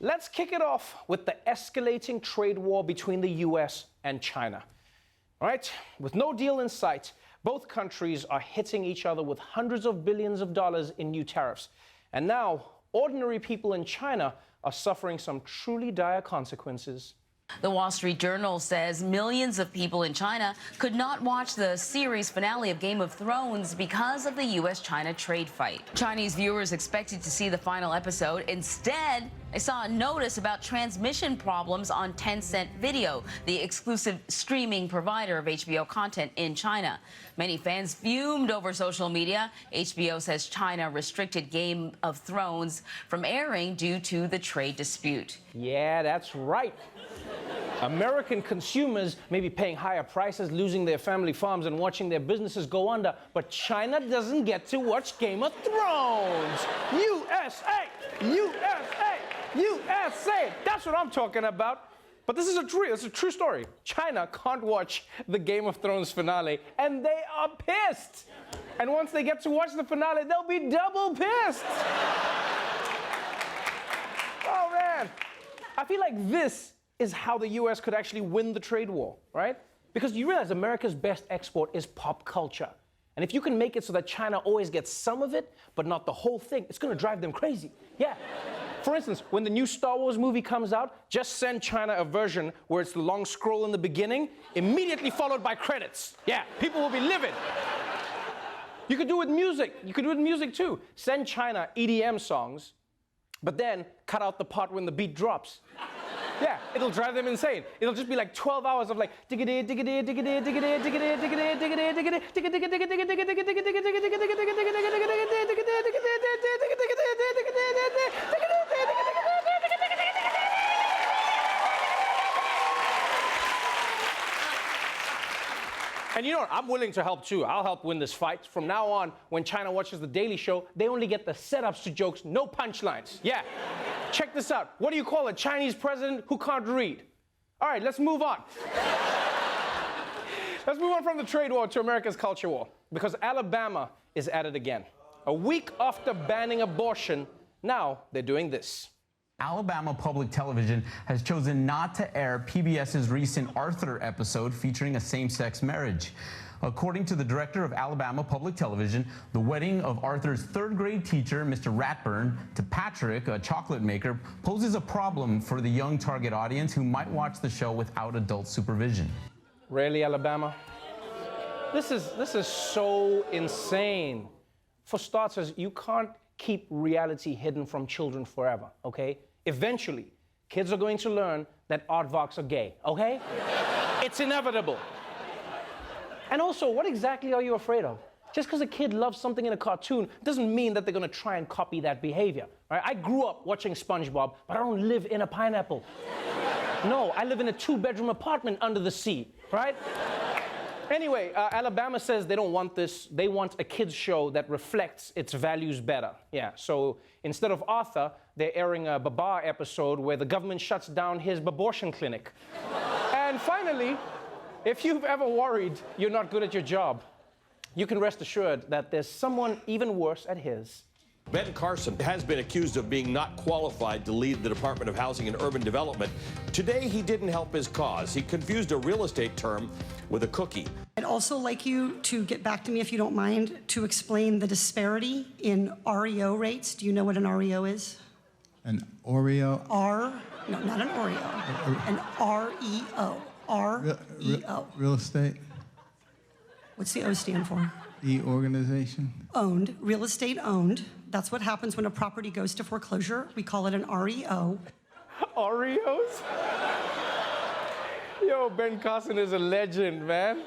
let's kick it off with the escalating trade war between the U.S. and China. All right, with no deal in sight, both countries are hitting each other with hundreds of billions of dollars in new tariffs. And now, ordinary people in China are suffering some truly dire consequences. The Wall Street Journal says millions of people in China could not watch the series finale of Game of Thrones because of the U.S. China trade fight. Chinese viewers expected to see the final episode. Instead, they saw a notice about transmission problems on Tencent Video, the exclusive streaming provider of HBO content in China. Many fans fumed over social media. HBO says China restricted Game of Thrones from airing due to the trade dispute. Yeah, that's right. American consumers may be paying higher prices, losing their family farms and watching their businesses go under, but China doesn't get to watch Game of Thrones. USA! USA! USA! That's what I'm talking about. But this is it's a true story. China can't watch the Game of Thrones finale, and they are pissed. And once they get to watch the finale, they'll be double pissed. Oh, man. I feel like this is how the U.S. could actually win the trade war, right? Because you realize America's best export is pop culture. And if you can make it so that China always gets some of it, but not the whole thing, it's gonna drive them crazy. Yeah. For instance, when the new Star Wars movie comes out, just send China a version where it's the long scroll in the beginning, immediately followed by credits. Yeah, people will be livid. You could do it with music. You could do it with music too. Send China EDM songs, but then cut out the part when the beat drops. Yeah, it'll drive them insane. It'll just be like 12 hours of like diggity diggity diggity diggity diggity diggity diggity diggity And you know what? I'm willing to help too. I'll help win this fight. From now on, when China watches The Daily Show, they only get the setups to jokes, no punchlines. Yeah. Check this out. What do you call a Chinese president who can't read? All right, let's move on. Let's move on from the trade war to America's culture war, because Alabama is at it again. A week after banning abortion, now they're doing this. Alabama Public Television has chosen not to air PBS's recent Arthur episode featuring a same-sex marriage. According to the director of Alabama Public Television, the wedding of Arthur's third-grade teacher, Mr. Ratburn, to Patrick, a chocolate maker, poses a problem for the young target audience who might watch the show without adult supervision. Really, Alabama? This is so insane. For starters, you can't keep reality hidden from children forever, okay? Eventually, kids are going to learn that aardvarks are gay, okay? It's inevitable. And also, what exactly are you afraid of? Just because a kid loves something in a cartoon doesn't mean that they're going to try and copy that behavior. Right? I grew up watching SpongeBob, but I don't live in a pineapple. No, I live in a 2-bedroom apartment under the sea, right? Anyway, Alabama says they don't want this. They want a kids show that reflects its values better. Yeah, so instead of Arthur, they're airing a Baba episode where the government shuts down his abortion clinic. And finally, if you've ever worried you're not good at your job, you can rest assured that there's someone even worse at his. Ben Carson has been accused of being not qualified to lead the Department of Housing and Urban Development. Today, he didn't help his cause. He confused a real estate term with a cookie. I'd also like you to get back to me, if you don't mind, to explain the disparity in REO rates. Do you know what an REO is? An Oreo? No, not an Oreo. An REO. REO. Real estate? What's the O stand for? The organization? Owned. Real estate owned. That's what happens when a property goes to foreclosure. We call it an REO. Oreos? Yo, Ben Carson is a legend, man.